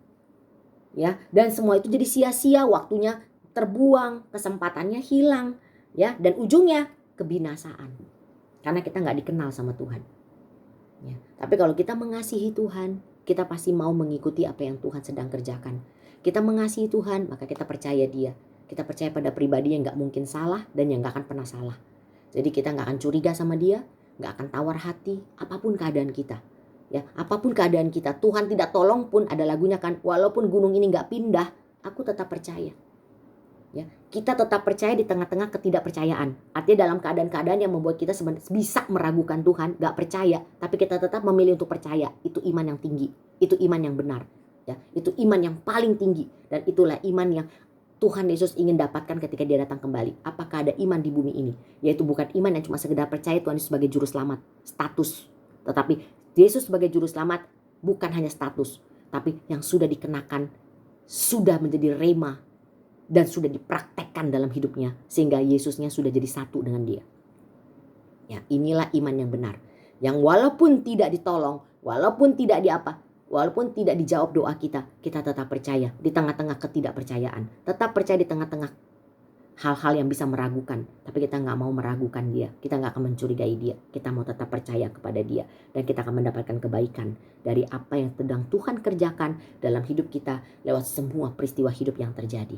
Ya, dan semua itu jadi sia-sia, waktunya terbuang, kesempatannya hilang, ya, dan ujungnya kebinasaan. Karena kita gak dikenal sama Tuhan. Ya, tapi kalau kita mengasihi Tuhan, kita pasti mau mengikuti apa yang Tuhan sedang kerjakan. Kita mengasihi Tuhan, maka kita percaya Dia. Kita percaya pada pribadi yang gak mungkin salah dan yang gak akan pernah salah. Jadi kita gak akan curiga sama Dia, gak akan tawar hati, apapun keadaan kita. Ya, apapun keadaan kita, Tuhan tidak tolong pun, ada lagunya kan, walaupun gunung ini gak pindah, aku tetap percaya. Ya, kita tetap percaya di tengah-tengah ketidakpercayaan. Artinya dalam keadaan-keadaan yang membuat kita sebenarnya bisa meragukan Tuhan, gak percaya, tapi kita tetap memilih untuk percaya. Itu iman yang tinggi, itu iman yang benar. Ya, itu iman yang paling tinggi, dan itulah iman yang Tuhan Yesus ingin dapatkan ketika Dia datang kembali. Apakah ada iman di bumi ini? Yaitu bukan iman yang cuma sekedar percaya Tuhan Yesus sebagai juru selamat, status, tetapi Yesus sebagai juru selamat bukan hanya status, tapi yang sudah dikenakan, sudah menjadi rema, dan sudah dipraktekkan dalam hidupnya, sehingga Yesusnya sudah jadi satu dengan Dia. Ya, inilah iman yang benar, yang walaupun tidak ditolong, walaupun tidak walaupun tidak dijawab doa kita, kita tetap percaya di tengah-tengah ketidakpercayaan, tetap percaya di tengah-tengah hal-hal yang bisa meragukan, tapi kita gak mau meragukan Dia, kita gak akan mencurigai Dia, kita mau tetap percaya kepada Dia, dan kita akan mendapatkan kebaikan dari apa yang sedang Tuhan kerjakan dalam hidup kita lewat semua peristiwa hidup yang terjadi.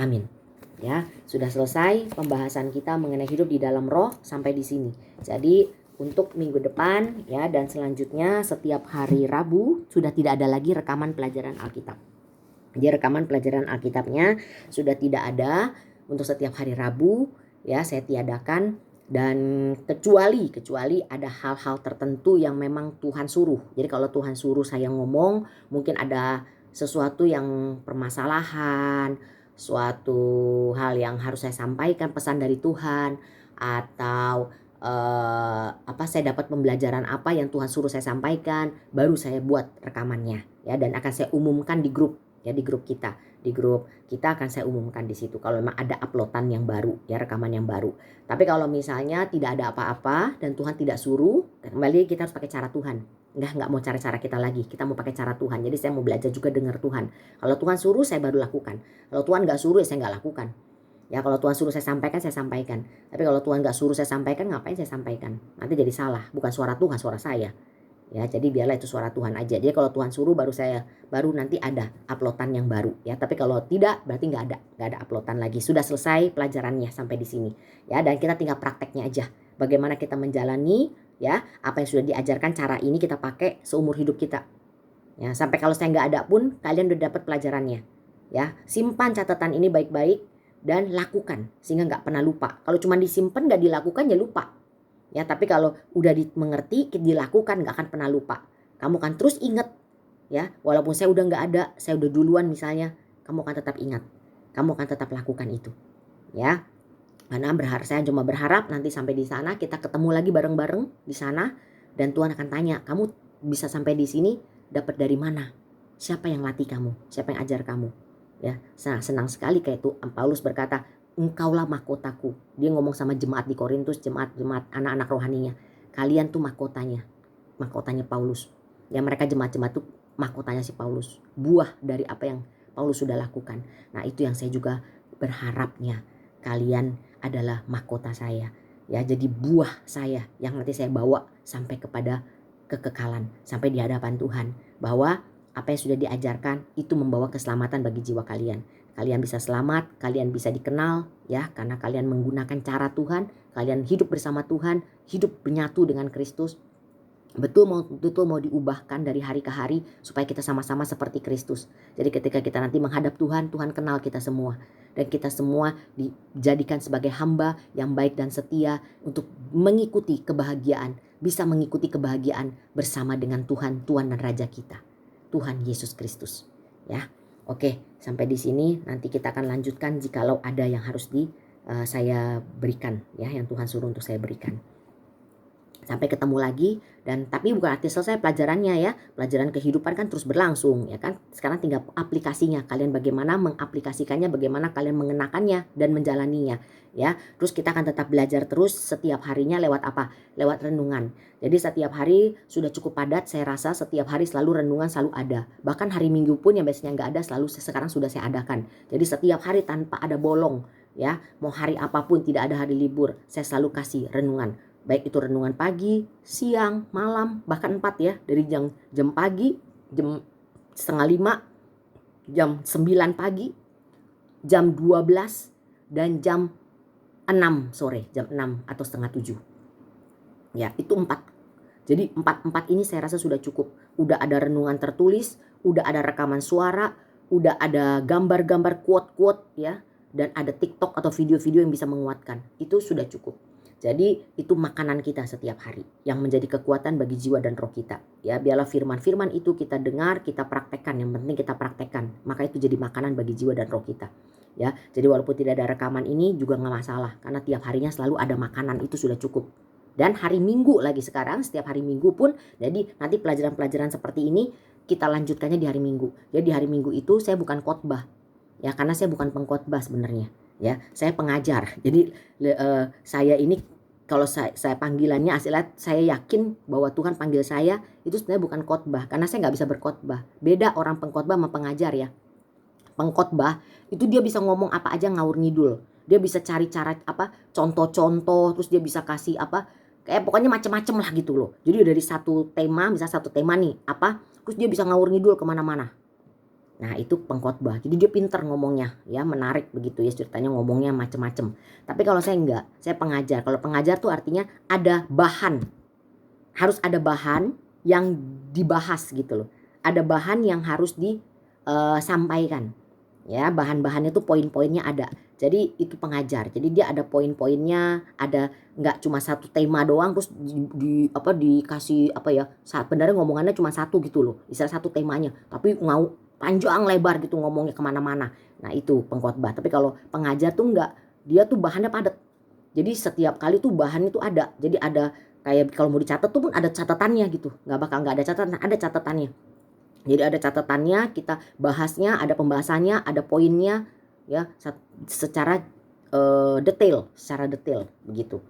Amin. Ya, sudah selesai pembahasan kita mengenai hidup di dalam roh sampai di sini. Jadi untuk minggu depan ya dan selanjutnya setiap hari Rabu sudah tidak ada lagi rekaman pelajaran Alkitab. Jadi rekaman pelajaran Alkitabnya sudah tidak ada untuk setiap hari Rabu, ya saya tiadakan, dan kecuali ada hal-hal tertentu yang memang Tuhan suruh. Jadi kalau Tuhan suruh saya ngomong, mungkin ada sesuatu yang permasalahan, suatu hal yang harus saya sampaikan, pesan dari Tuhan, atau saya dapat pembelajaran apa yang Tuhan suruh saya sampaikan, baru saya buat rekamannya, ya, dan akan saya umumkan di grup. Ya, di grup kita akan saya umumkan di situ kalau memang ada uploadan yang baru, ya, rekaman yang baru. Tapi kalau misalnya tidak ada apa-apa dan Tuhan tidak suruh, kembali kita harus pakai cara Tuhan. Nggak mau cara-cara kita lagi, kita mau pakai cara Tuhan. Jadi saya mau belajar juga dengar Tuhan. Kalau Tuhan suruh saya baru lakukan, kalau Tuhan nggak suruh ya saya nggak lakukan. Ya, kalau Tuhan suruh saya sampaikan, saya sampaikan. Tapi kalau Tuhan nggak suruh saya sampaikan, ngapain saya sampaikan? Nanti jadi salah, bukan suara Tuhan, suara saya. Ya, jadi biarlah itu suara Tuhan aja. Jadi kalau Tuhan suruh baru nanti ada uploadan yang baru, ya. Tapi kalau tidak berarti nggak ada uploadan lagi. Sudah selesai pelajarannya sampai di sini, ya. Dan kita tinggal prakteknya aja. Bagaimana kita menjalani, ya, apa yang sudah diajarkan, cara ini kita pakai seumur hidup kita. Ya, sampai kalau saya nggak ada pun kalian udah dapat pelajarannya, ya. Simpan catatan ini baik-baik dan lakukan sehingga nggak pernah lupa. Kalau cuma disimpan nggak dilakukan ya lupa. Ya, tapi kalau udah dimengerti, dilakukan, gak akan pernah lupa. Kamu akan terus ingat, ya. Walaupun saya udah gak ada, saya udah duluan misalnya, kamu akan tetap ingat. Kamu akan tetap lakukan itu, ya. Karena saya cuma berharap nanti sampai di sana kita ketemu lagi bareng-bareng di sana, dan Tuhan akan tanya, kamu bisa sampai di sini dapat dari mana? Siapa yang latih kamu? Siapa yang ajar kamu? Ya, senang sekali kayak itu. Paulus berkata, engkaulah mahkotaku. Dia ngomong sama jemaat di Korintus, jemaat anak-anak rohaninya. Kalian tuh mahkotanya Paulus. Ya, mereka jemaat-jemaat tuh mahkotanya si Paulus. Buah dari apa yang Paulus sudah lakukan. Nah, itu yang saya juga berharapnya. Kalian adalah mahkota saya. Ya, jadi buah saya yang nanti saya bawa sampai kepada kekekalan, sampai di hadapan Tuhan. Bahwa apa yang sudah diajarkan itu membawa keselamatan bagi jiwa kalian. Kalian bisa selamat, kalian bisa dikenal, ya, karena kalian menggunakan cara Tuhan, kalian hidup bersama Tuhan, hidup menyatu dengan Kristus. Betul mau diubahkan dari hari ke hari supaya kita sama-sama seperti Kristus. Jadi ketika kita nanti menghadap Tuhan, Tuhan kenal kita semua. Dan kita semua dijadikan sebagai hamba yang baik dan setia untuk mengikuti kebahagiaan, bisa mengikuti kebahagiaan bersama dengan Tuhan dan Raja kita, Tuhan Yesus Kristus, ya. Oke, sampai di sini nanti kita akan lanjutkan jikalau ada yang harus saya berikan, ya, yang Tuhan suruh untuk saya berikan. Sampai ketemu lagi, dan tapi bukan arti selesai pelajarannya ya. Pelajaran kehidupan kan terus berlangsung ya kan. Sekarang tinggal aplikasinya. Kalian bagaimana mengaplikasikannya, bagaimana kalian mengenakannya dan menjalaninya ya. Terus kita akan tetap belajar terus setiap harinya lewat apa? Lewat renungan. Jadi setiap hari sudah cukup padat, saya rasa setiap hari selalu renungan selalu ada. Bahkan hari Minggu pun yang biasanya nggak ada selalu sekarang sudah saya adakan. Jadi setiap hari tanpa ada bolong ya. Mau hari apapun, tidak ada hari libur, saya selalu kasih renungan. Baik itu renungan pagi, siang, malam, bahkan 4 ya. Dari jam pagi, jam setengah 5, jam 9 pagi, jam 12, dan jam 6 sore, jam 6 atau setengah 7. Ya, itu 4. Jadi 4 ini saya rasa sudah cukup. Udah ada renungan tertulis, udah ada rekaman suara, udah ada gambar-gambar quote-quote ya, dan ada TikTok atau video-video yang bisa menguatkan. Itu sudah cukup. Jadi itu makanan kita setiap hari yang menjadi kekuatan bagi jiwa dan roh kita. Ya, biarlah firman-firman itu kita dengar, kita praktekkan. Yang penting kita praktekkan. Maka itu jadi makanan bagi jiwa dan roh kita. Ya, jadi walaupun tidak ada rekaman ini juga nggak masalah, karena tiap harinya selalu ada makanan, itu sudah cukup. Dan hari Minggu lagi sekarang, setiap hari Minggu pun, jadi nanti pelajaran-pelajaran seperti ini kita lanjutkannya di hari Minggu. Jadi di hari Minggu itu saya bukan khotbah, ya karena saya bukan pengkhotbah sebenarnya. Ya, saya pengajar. Jadi saya ini kalau saya panggilannya aslinya saya yakin bahwa Tuhan panggil saya itu sebenarnya bukan khotbah, karena saya nggak bisa berkhotbah. Beda orang pengkhotbah sama pengajar ya. Pengkhotbah itu dia bisa ngomong apa aja ngawur ngidul. Dia bisa cari cara apa contoh-contoh, terus dia bisa kasih apa kayak pokoknya macem-macem lah gitu loh. Jadi dari satu tema, misalnya satu tema nih apa, terus dia bisa ngawur ngidul kemana-mana. Nah itu pengkhotbah. Jadi dia pinter ngomongnya ya, menarik begitu ya ceritanya, ngomongnya macem-macem. Tapi kalau saya enggak, saya pengajar. Kalau pengajar tuh artinya ada bahan. Harus ada bahan yang dibahas gitu loh. Ada bahan yang harus disampaikan. Ya, bahan-bahannya tuh poin-poinnya ada. Jadi itu pengajar. Jadi dia ada poin-poinnya, ada nggak cuma satu tema doang terus dikasih apa ya. Sebenarnya ngomongannya cuma satu gitu loh. Istilah satu temanya, tapi panjang lebar gitu ngomongnya kemana-mana. Nah itu pengkhotbah. Tapi kalau pengajar tuh enggak, dia tuh bahannya padat. Jadi setiap kali tuh bahan itu ada. Jadi ada kayak kalau mau dicatat tuh pun ada catatannya gitu. Nggak ada catatan, ada catatannya. Jadi ada catatannya, kita bahasnya, ada pembahasannya, ada poinnya ya secara detail, begitu.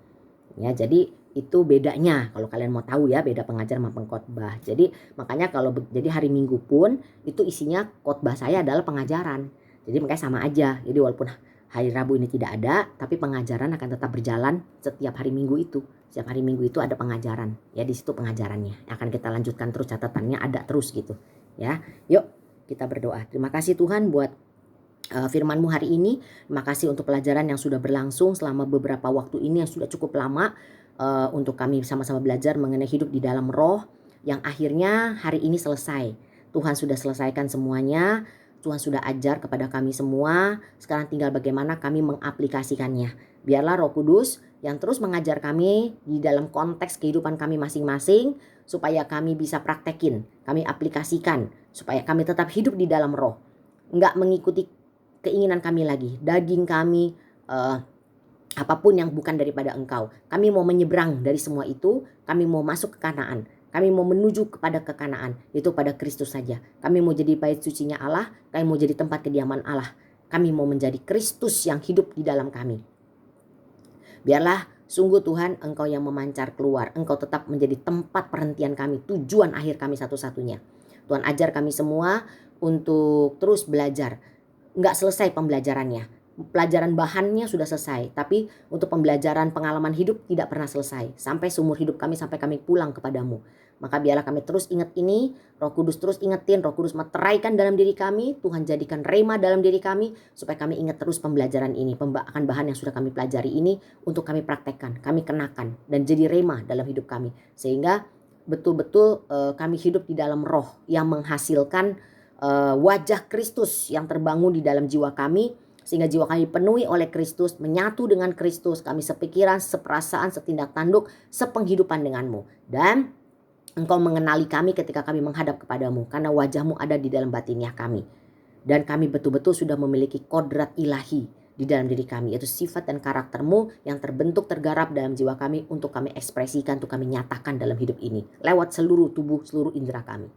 Ya, jadi itu bedanya kalau kalian mau tahu ya, beda pengajar sama pengkhotbah. Jadi makanya jadi hari Minggu pun itu isinya khotbah saya adalah pengajaran. Jadi makanya sama aja. Jadi walaupun hari Rabu ini tidak ada, tapi pengajaran akan tetap berjalan setiap hari Minggu itu. Setiap hari Minggu itu ada pengajaran. Ya di situ pengajarannya. Akan kita lanjutkan terus, catatannya ada terus gitu. Ya, yuk kita berdoa. Terima kasih Tuhan buat firman-Mu hari ini. Terima kasih untuk pelajaran yang sudah berlangsung selama beberapa waktu ini yang sudah cukup lama. Untuk kami sama-sama belajar mengenai hidup di dalam roh yang akhirnya hari ini selesai. Tuhan sudah selesaikan semuanya. Tuhan sudah ajar kepada kami semua. Sekarang tinggal bagaimana kami mengaplikasikannya. Biarlah Roh Kudus yang terus mengajar kami di dalam konteks kehidupan kami masing-masing, supaya kami bisa praktekin, kami aplikasikan, supaya kami tetap hidup di dalam roh. Enggak mengikuti keinginan kami lagi, daging kami, apapun yang bukan daripada Engkau. Kami mau menyeberang dari semua itu, kami mau masuk ke Kanaan. Kami mau menuju kepada kekanaan, itu pada Kristus saja. Kami mau jadi bait sucinya Allah, kami mau jadi tempat kediaman Allah. Kami mau menjadi Kristus yang hidup di dalam kami. Biarlah sungguh Tuhan Engkau yang memancar keluar. Engkau tetap menjadi tempat perhentian kami, tujuan akhir kami satu-satunya. Tuhan ajar kami semua untuk terus belajar. Enggak selesai pembelajarannya. Pelajaran bahannya sudah selesai, tapi untuk pembelajaran pengalaman hidup tidak pernah selesai. Sampai seumur hidup kami, sampai kami pulang kepadamu. Maka biarlah kami terus ingat ini, Roh Kudus terus ingetin, Roh Kudus meteraikan dalam diri kami, Tuhan jadikan rema dalam diri kami, supaya kami ingat terus pembelajaran ini, akan bahan yang sudah kami pelajari ini, untuk kami praktekkan, kami kenakan, dan jadi rema dalam hidup kami. Sehingga betul-betul kami hidup di dalam roh yang menghasilkan wajah Kristus yang terbangun di dalam jiwa kami, sehingga jiwa kami penuhi oleh Kristus, menyatu dengan Kristus, kami sepikiran, seperasaan, setindak tanduk, sepenghidupan denganmu. Dan Engkau mengenali kami ketika kami menghadap kepadamu, karena wajahmu ada di dalam batiniah kami. Dan kami betul-betul sudah memiliki kodrat ilahi di dalam diri kami, yaitu sifat dan karakter-Mu yang terbentuk, tergarap dalam jiwa kami untuk kami ekspresikan, untuk kami nyatakan dalam hidup ini lewat seluruh tubuh, seluruh indera kami.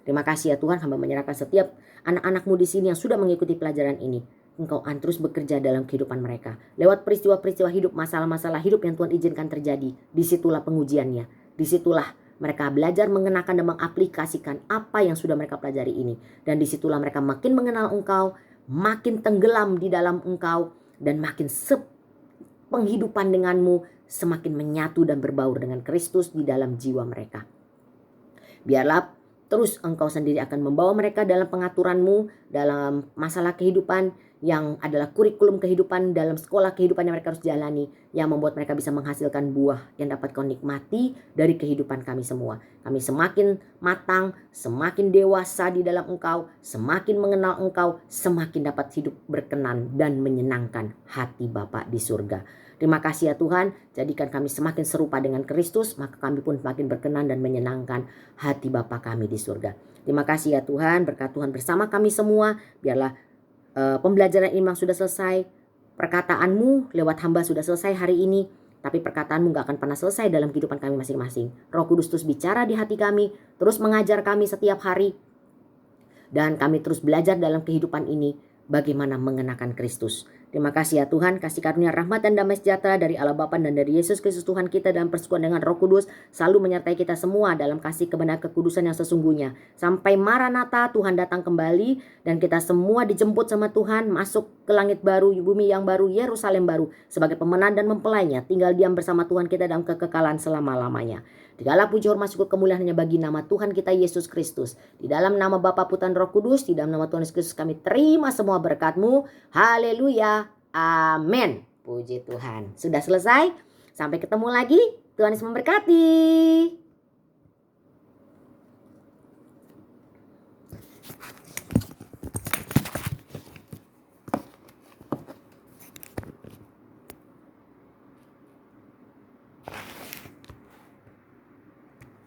Terima kasih ya Tuhan, hamba menyerahkan setiap anak-anak-Mu di sini yang sudah mengikuti pelajaran ini. Engkau terus bekerja dalam kehidupan mereka. Lewat peristiwa-peristiwa hidup, masalah-masalah hidup yang Tuhan izinkan terjadi, disitulah pengujiannya. Disitulah mereka belajar mengenakan dan mengaplikasikan apa yang sudah mereka pelajari ini. Dan disitulah mereka makin mengenal Engkau, makin tenggelam di dalam Engkau, dan makin penghidupan denganmu semakin menyatu dan berbaur dengan Kristus di dalam jiwa mereka. Biarlah terus Engkau sendiri akan membawa mereka dalam pengaturan-Mu, dalam masalah kehidupan yang adalah kurikulum kehidupan, dalam sekolah kehidupan yang mereka harus jalani, yang membuat mereka bisa menghasilkan buah yang dapat Kau nikmati dari kehidupan kami semua. Kami semakin matang, semakin dewasa di dalam Engkau, semakin mengenal Engkau, semakin dapat hidup berkenan dan menyenangkan hati Bapa di surga. Terima kasih ya Tuhan, jadikan kami semakin serupa dengan Kristus, maka kami pun semakin berkenan dan menyenangkan hati Bapa kami di surga. Terima kasih ya Tuhan, berkat Tuhan bersama kami semua. Biarlah pembelajaran ini memang sudah selesai, perkataanmu lewat hamba sudah selesai hari ini, tapi perkataanmu gak akan pernah selesai dalam kehidupan kami masing-masing. Roh Kudus terus bicara di hati kami, terus mengajar kami setiap hari, dan kami terus belajar dalam kehidupan ini bagaimana mengenakan Kristus. Terima kasih ya Tuhan, kasih karunia rahmat dan damai sejahtera dari Allah Bapa dan dari Yesus Kristus Tuhan kita dalam persekutuan dengan Roh Kudus selalu menyertai kita semua dalam kasih kebenaran kekudusan yang sesungguhnya. Sampai Maranatha, Tuhan datang kembali dan kita semua dijemput sama Tuhan masuk ke langit baru, bumi yang baru, Yerusalem baru sebagai pemenang dan mempelainya, tinggal diam bersama Tuhan kita dalam kekekalan selama-lamanya. Segala puji hormat syukur kemuliaan hanya bagi nama Tuhan kita Yesus Kristus. Di dalam nama Bapa, Putra, dan Roh Kudus, di dalam nama Tuhan Yesus Kristus kami terima semua berkat-Mu. Haleluya. Amin. Puji Tuhan. Sudah selesai. Sampai ketemu lagi. Tuhan Yesus memberkati.